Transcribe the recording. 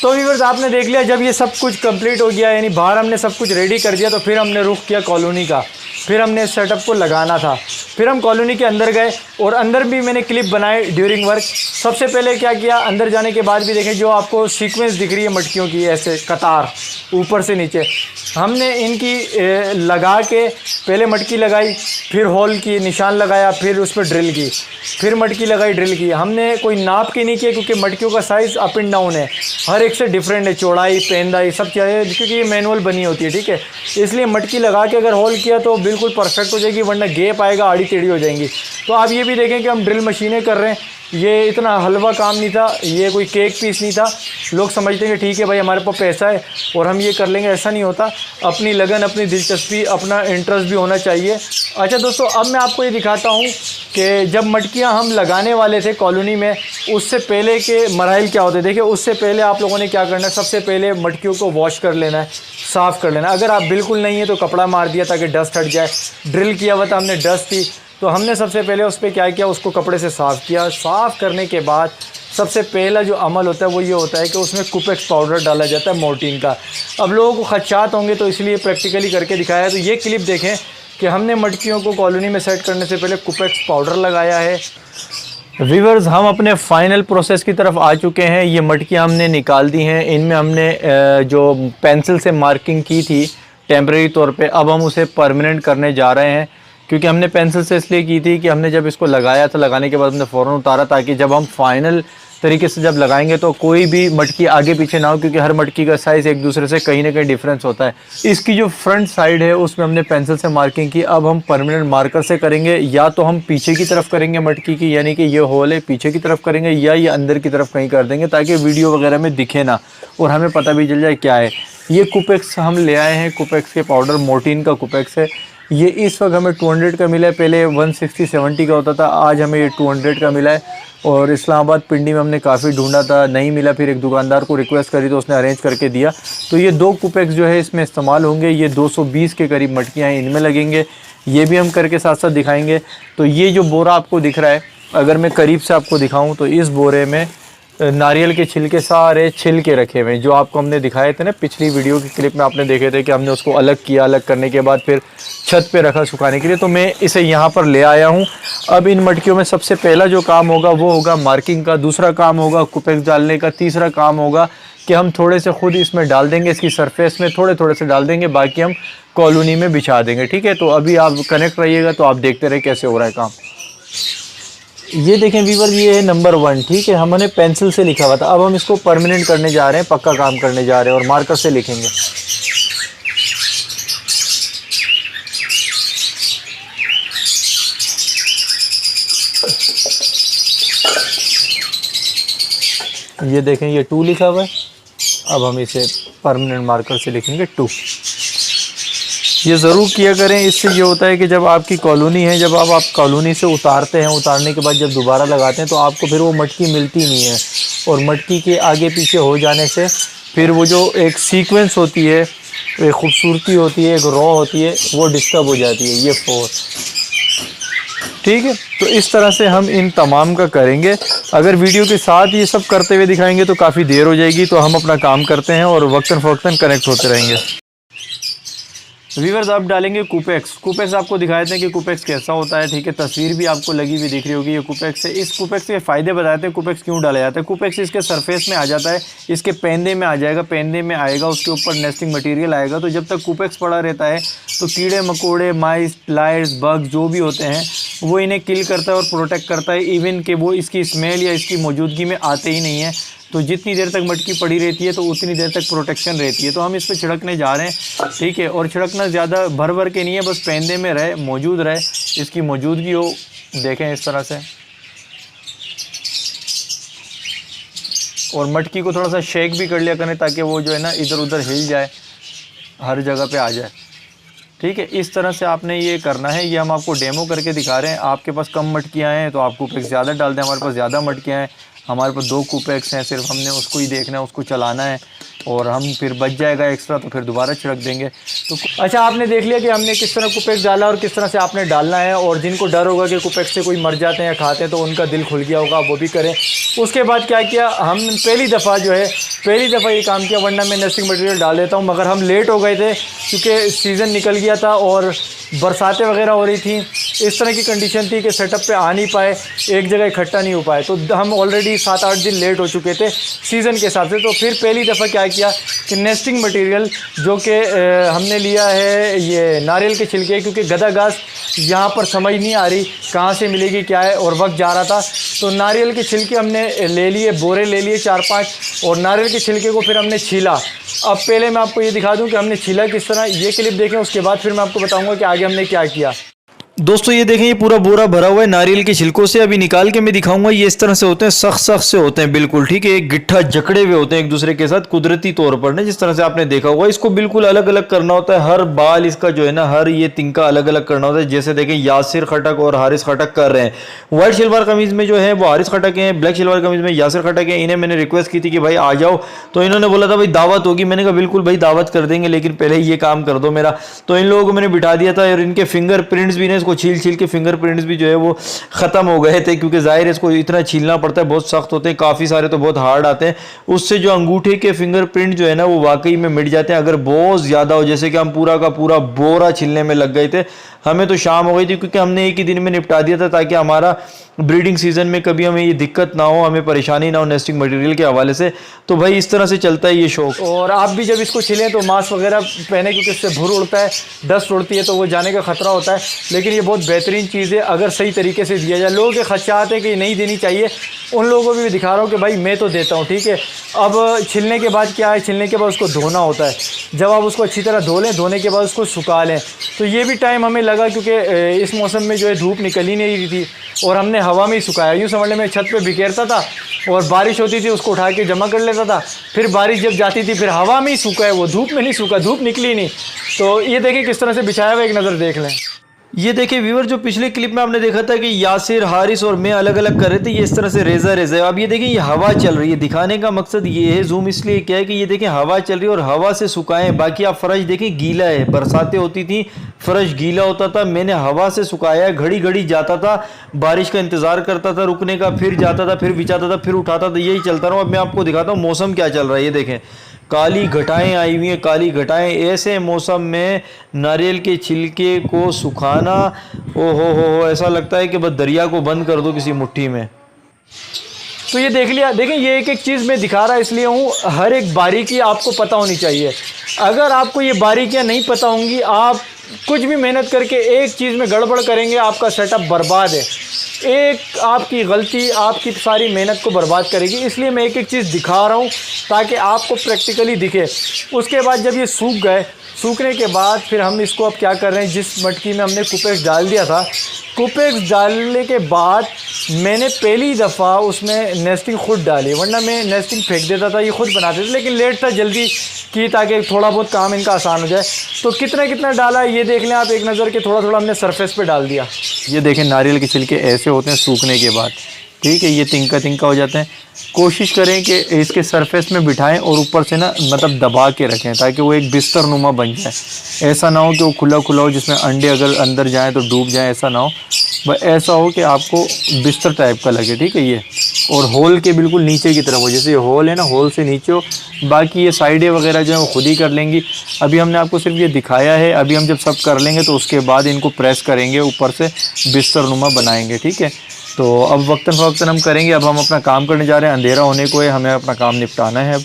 तो व्यूअर्स आपने देख लिया, जब ये सब कुछ कंप्लीट हो गया, यानी बाहर हमने सब कुछ रेडी कर दिया, तो फिर हमने रुख किया कॉलोनी का। फिर हमने इस सेटअप को लगाना था। फिर हम कॉलोनी के अंदर गए और अंदर भी मैंने क्लिप बनाए ड्यूरिंग वर्क। सबसे पहले क्या किया, अंदर जाने के बाद भी देखें जो आपको सीक्वेंस दिख रही है मटकियों की, ऐसे कतार ऊपर से नीचे, हमने इनकी लगा के पहले मटकी लगाई, फिर होल की निशान लगाया, फिर उस पर ड्रिल की, फिर मटकी लगाई, ड्रिल की। हमने कोई नाप के नहीं किया क्योंकि मटकियों का साइज़ अप एंड डाउन है, हर एक से डिफरेंट है, चौड़ाई, पेंदाई सब चाहिए, क्योंकि ये मैनुअल बनी होती है, ठीक है। इसलिए मटकी लगा के अगर होल किया तो बिल्कुल परफेक्ट हो जाएगी, वरना गैप आएगा, आड़ी टेढ़ी हो जाएंगी। तो आप ये भी देखें कि हम ड्रिल मशीनें कर रहे हैं, ये इतना हलवा काम नहीं था, ये कोई केक पीस नहीं था। लोग समझते हैं कि ठीक है भाई हमारे पास पैसा है और हम ये कर लेंगे, ऐसा नहीं होता। अपनी लगन, अपनी दिलचस्पी, अपना इंटरेस्ट भी होना चाहिए। अच्छा दोस्तों, अब मैं आपको ये दिखाता हूँ कि जब मटकियाँ हम लगाने वाले थे कॉलोनी में, उससे पहले के मराइल क्या होते। देखिए उससे पहले आप लोगों ने क्या करना है, सबसे पहले मटकियों को वॉश कर लेना है, साफ़ कर लेना है। अगर आप बिल्कुल नहीं है तो कपड़ा मार दिया ताकि डस्ट हट जाए। ड्रिल किया हुआ था हमने, डस्ट थी, तो हमने सबसे पहले उस पर क्या किया, उसको कपड़े से साफ़ किया। साफ़ करने के बाद सबसे पहला जो अमल होता है वो ये होता है कि उसमें कुपेक्स पाउडर डाला जाता है, मोर्टीन का। अब लोगों को खदशात होंगे तो इसलिए प्रैक्टिकली करके दिखाया है। तो ये क्लिप देखें कि हमने मटकियों को कॉलोनी में सेट करने से पहले कुपेक्स पाउडर लगाया है। व्यूअर्स, हम अपने फाइनल प्रोसेस की तरफ आ चुके हैं। ये मटकियाँ हमने निकाल दी हैं। इनमें हमने जो पेंसिल से मार्किंग की थी टेम्परेरी तौर पे, अब हम उसे परमानेंट करने जा रहे हैं। क्योंकि हमने पेंसिल से इसलिए की थी कि हमने जब इसको लगाया था, लगाने के बाद हमने फ़ौरन उतारा, ताकि जब हम फाइनल तरीके से जब लगाएंगे तो कोई भी मटकी आगे पीछे ना हो, क्योंकि हर मटकी का साइज़ एक दूसरे से कहीं ना कहीं डिफरेंस होता है। इसकी जो फ्रंट साइड है उसमें हमने पेंसिल से मार्किंग की। अब हम परमानेंट मार्कर से करेंगे, या तो हम पीछे की तरफ करेंगे मटकी की, यानी कि ये होल है पीछे की तरफ करेंगे, या ये अंदर की तरफ कहीं कर देंगे ताकि वीडियो वगैरह में दिखे ना और हमें पता भी चल जाए क्या है। ये कुपेक्स हम ले आए हैं, कुपेक्स के पाउडर, मोर्टीन का कुपेक्स है। ये इस वक्त हमें 200 का मिला है, पहले 160-70 का होता था, आज हमें ये 200 का मिला है। और इस्लामाबाद पिंडी में हमने काफ़ी ढूंढा था, नहीं मिला, फिर एक दुकानदार को रिक्वेस्ट करी तो उसने अरेंज करके दिया। तो ये 2 कुपेक्स जो है इसमें इस्तेमाल होंगे। ये 220 के करीब मटकियाँ हैं, इनमें लगेंगे। ये भी हम करके साथ साथ दिखाएंगे। तो ये जो बोरा आपको दिख रहा है, अगर मैं करीब से आपको दिखाऊँ तो इस बोरे में नारियल के छिलके सारे छिलके रखे हुए हैं, जो आपको हमने दिखाए थे ना पिछली वीडियो की क्लिप में, आपने देखे थे कि हमने उसको अलग किया। अलग करने के बाद फिर छत पे रखा सुखाने के लिए। तो मैं इसे यहाँ पर ले आया हूँ। अब इन मटकियों में सबसे पहला जो काम होगा वो होगा मार्किंग का, दूसरा काम होगा कुपेक्स डालने का, तीसरा काम होगा कि हम थोड़े से खुद इसमें डाल देंगे, इसकी सरफेस में थोड़े थोड़े से डाल देंगे, बाकी हम कॉलोनी में बिछा देंगे, ठीक है। तो अभी आप कनेक्ट रहिएगा, तो आप देखते रहे कैसे हो रहा है काम। ये देखें व्यूअर, ये है नंबर 1, ठीक है। हमने पेंसिल से लिखा हुआ था, अब हम इसको परमानेंट करने जा रहे हैं, पक्का काम करने जा रहे हैं और मार्कर से लिखेंगे। ये देखें, ये 2 लिखा हुआ है। अब हम इसे परमानेंट मार्कर से लिखेंगे 2। ये ज़रूर किया करें, इससे ये होता है कि जब आपकी कॉलोनी है, जब आप कॉलोनी से उतारते हैं, उतारने के बाद जब दोबारा लगाते हैं तो आपको फिर वो मटकी मिलती नहीं है। और मटकी के आगे पीछे हो जाने से फिर वो जो एक सीक्वेंस होती है, एक खूबसूरती होती है, एक रॉ होती है, वो डिस्टर्ब हो जाती है। ये 4, ठीक है। तो इस तरह से हम इन तमाम का करेंगे। अगर वीडियो के साथ ये सब करते हुए दिखाएंगे तो काफ़ी देर हो जाएगी। तो हम अपना काम करते हैं और वक्तन फ़वक्तन कनेक्ट होते रहेंगे। व्यूअर्स, आप डालेंगे कुपेक्स। कुपेक्स आपको दिखाए थे कि कुपेक्स कैसा होता है, ठीक है। तस्वीर भी आपको लगी हुई दिख रही होगी, ये कुपेक्स है। इस कुपेक्स के फ़ायदे बताते हैं, कुपेक्स क्यों डाला जाता है। कुपेक्स इसके सरफेस में आ जाता है, इसके पेंदे में आ जाएगा, पेंदे में आएगा, उसके ऊपर नेस्टिंग मटेरियल आएगा। तो जब तक कुपेक्स पड़ा रहता है तो कीड़े मकोड़े, माइस, फ्लाइज, बग जो भी होते हैं वो इन्हें किल करता है और प्रोटेक्ट करता है। इवन कि वो इसकी स्मेल या इसकी मौजूदगी में आते ही नहीं है। तो जितनी देर तक मटकी पड़ी रहती है तो उतनी देर तक प्रोटेक्शन रहती है। तो हम इस पर छिड़कने जा रहे हैं, ठीक है। और छिड़कना ज़्यादा भर भर के नहीं है, बस पेंदे में रहे, मौजूद रहे, इसकी मौजूदगी हो। देखें इस तरह से, और मटकी को थोड़ा सा शेक भी कर लिया करें ताकि वो जो है ना इधर उधर हिल जाए, हर जगह पे आ जाए, ठीक है। इस तरह से आपने ये करना है। ये हम आपको डेमो करके दिखा रहे हैं। आपके पास कम मटकियाँ हैं तो आप कुपेक्स ज़्यादा डाल दें। हमारे पास ज़्यादा मटकियाँ हैं, हमारे पास 2 कुपेक्स हैं, सिर्फ हमने उसको ही देखना है, उसको चलाना है, और हम फिर बच जाएगा एक्स्ट्रा तो फिर दोबारा छिड़क देंगे। तो अच्छा, आपने देख लिया कि हमने किस तरह कुपेक्स डाला और किस तरह से आपने डालना है। और जिनको डर होगा कि कुपेक्स से कोई मर जाते हैं या खाते हैं तो उनका दिल खुल गया होगा, वो भी करें। उसके बाद क्या किया, हम पहली दफ़ा ये काम किया, वरना मैं नेस्टिंग मटेरियल डाल देता हूँ, मगर हम लेट हो गए थे क्योंकि सीज़न निकल गया था और बरसातें वगैरह हो रही थी। इस तरह की कंडीशन थी कि सेटअप पे आ नहीं पाए, एक जगह इकट्ठा नहीं हो पाए, तो हम ऑलरेडी 7-8 दिन लेट हो चुके थे सीज़न के हिसाब से। तो फिर पहली दफ़ा क्या किया कि नेस्टिंग मटेरियल जो कि हमने लिया है ये नारियल के छिलके, क्योंकि गदा घास यहाँ पर समझ नहीं आ रही कहाँ से मिलेगी क्या है, और वक्त जा रहा था। तो नारियल के छिलके हमने ले लिए, बोरे ले लिए 4-5, और नारियल के छिलके को फिर हमने छीला। अब पहले मैं आपको ये दिखा दूं कि हमने छीला किस तरह, ये क्लिप देखें, उसके बाद फिर मैं आपको बताऊंगा कि आगे हमने क्या किया। दोस्तों ये देखें, ये पूरा बोरा भरा हुआ है नारियल के छिलकों से। अभी निकाल के मैं दिखाऊंगा। ये इस तरह से होते हैं, सख्त से होते हैं बिल्कुल, ठीक है। एक गिट्ठा जकड़े हुए होते हैं एक दूसरे के साथ कुदरती तौर पर ना, जिस तरह से आपने देखा होगा। इसको बिल्कुल अलग अलग करना होता है, हर बाल इसका जो है ना, हर ये तिनका अलग अलग करना होता है। जैसे देखें यासिर खटक और हारिस खटक कर रहे हैं। व्हाइट शलवार कमीज में जो है वो हारिस खटक हैं, ब्लैक शलवार कमीज में यासिर खटक हैं। इन्हें मैंने रिक्वेस्ट की थी कि भाई आ जाओ, तो इन्होंने बोला था भाई दावत होगी। मैंने कहा बिल्कुल भाई दावत कर देंगे, लेकिन पहले ये काम कर दो मेरा। तो इन लोगों को मैंने बिठा दिया था, और इनके फिंगर प्रिंट्स भी, इसको छील के फिंगर प्रिंट्स भी जो है वो ख़त्म हो गए थे, क्योंकि जाहिर है इसको इतना छीलना पड़ता है, बहुत सख्त होते हैं, काफ़ी सारे तो बहुत हार्ड आते हैं। उससे जो अंगूठे के फिंगर प्रिंट जो है ना वो वाकई में मिट जाते हैं अगर बहुत ज़्यादा हो। जैसे कि हम पूरा का पूरा बोरा छीलने में लग गए थे। हमें तो शाम हो गई थी, क्योंकि हमने एक ही दिन में निपटा दिया था, ताकि हमारा ब्रीडिंग सीजन में कभी हमें ये दिक्कत ना हो, हमें परेशानी ना हो नेस्टिंग मटेरियल के हवाले से। तो भाई इस तरह से चलता है ये शौक। और आप भी जब इसको छिलें तो मास्क वगैरह पहने, क्योंकि इससे भुर उड़ता है, डस्ट उड़ती है, तो वो जाने का खतरा होता है। लेकिन ये बहुत बेहतरीन चीज़ है अगर सही तरीके से दिया जाए। लोगों के खदशात है कि नहीं देनी चाहिए, उन लोगों को भी दिखा रहा हूँ कि भाई मैं तो देता हूँ, ठीक है। अब छिलने के बाद क्या है, छिलने के बाद उसको धोना होता है। जब आप उसको अच्छी तरह धो लें, धोने के बाद उसको सुखा लें, तो ये भी टाइम हमें लगा, क्योंकि इस मौसम में जो है धूप निकल ही नहीं रही थी, और हमने हवा में ही सुखाया। यूँ समझ लें मैं छत पे बिखेरता था, और बारिश होती थी उसको उठा के जमा कर लेता था, फिर बारिश जब जाती थी फिर हवा में ही सूखा है, वो धूप में नहीं सूखा, धूप निकली नहीं। तो ये देखिए किस तरह से बिछाया हुआ, एक नज़र देख लें। ये देखिए व्यूअर, जो पिछले क्लिप में आपने देखा था कि यासिर, हारिस और मैं अलग अलग कर रहे थे, ये इस तरह से रेजा रेजा। अब ये देखिए ये हवा चल रही है, दिखाने का मकसद ये है, जूम इसलिए क्या है कि ये देखिए हवा चल रही है और हवा से सुखाएं। बाकी आप फर्श देखिए गीला है, बरसातें होती थी फर्श गीला होता था, मैंने हवा से सुखाया है। घड़ी घड़ी जाता था, बारिश का इंतजार करता था रुकने का, फिर जाता था, फिर बिछाता था, फिर उठाता था, यही चलता रहा। अब मैं आपको दिखाता हूँ मौसम क्या चल रहा है। ये देखें काली घटाएं आई हुई हैं, काली घटाएं। ऐसे मौसम में नारियल के छिलके को सुखाना, ओ हो, ऐसा लगता है कि बस दरिया को बंद कर दो किसी मुट्ठी में। तो ये देख लिया, देखें ये एक एक चीज़ मैं दिखा रहा इसलिए हूँ, हर एक बारीकी आपको पता होनी चाहिए। अगर आपको ये बारीकियाँ नहीं पता होंगी, आप कुछ भी मेहनत करके एक चीज़ में गड़बड़ करेंगे, आपका सेटअप बर्बाद है। एक आपकी गलती आपकी सारी मेहनत को बर्बाद करेगी। इसलिए मैं एक एक चीज़ दिखा रहा हूँ ताकि आपको प्रैक्टिकली दिखे। उसके बाद जब ये सूख गए, सूखने के बाद फिर हम इसको अब क्या कर रहे हैं, जिस मटकी में हमने कुपेक्स डाल दिया था, कुपेक्स डालने के बाद मैंने पहली दफ़ा उसमें नेस्टिंग खुद डाली, वरना मैं नेस्टिंग फेंक देता था, ये खुद बनाते थे, लेकिन लेट था, जल्दी की ताकि थोड़ा बहुत काम इनका आसान हो जाए। तो कितना कितना डाला ये देख लें आप एक नज़र के, थोड़ा थोड़ा हमने सरफेस पे डाल दिया। ये देखें नारियल के छिलके ऐसे होते हैं सूखने के बाद, ठीक है, ये तिनका तिनका हो जाते हैं। कोशिश करें कि इसके सरफेस में बिठाएं और ऊपर से ना मतलब दबा के रखें ताकि वो एक बिस्तर नुमा बन जाए। ऐसा ना हो कि वो खुला खुला हो जिसमें अंडे अगर अंदर जाएं तो डूब जाएं, ऐसा ना हो। बस ऐसा हो कि आपको बिस्तर टाइप का लगे, ठीक है ये, और होल के बिल्कुल नीचे की तरफ हो, जैसे ये होल है ना, होल से नीचे हो। बाकी ये साइडें वगैरह जो है वो खुद ही कर लेंगी। अभी हमने आपको सिर्फ ये दिखाया है, अभी हम जब सब कर लेंगे तो उसके बाद इनको प्रेस करेंगे, ऊपर से बिस्तर नुमा बनाएंगे, ठीक है। तो अब वक्तन फ़वक्तन हम करेंगे। अब हम अपना काम करने जा रहे हैं, अंधेरा होने को है, हमें अपना काम निपटाना है अब।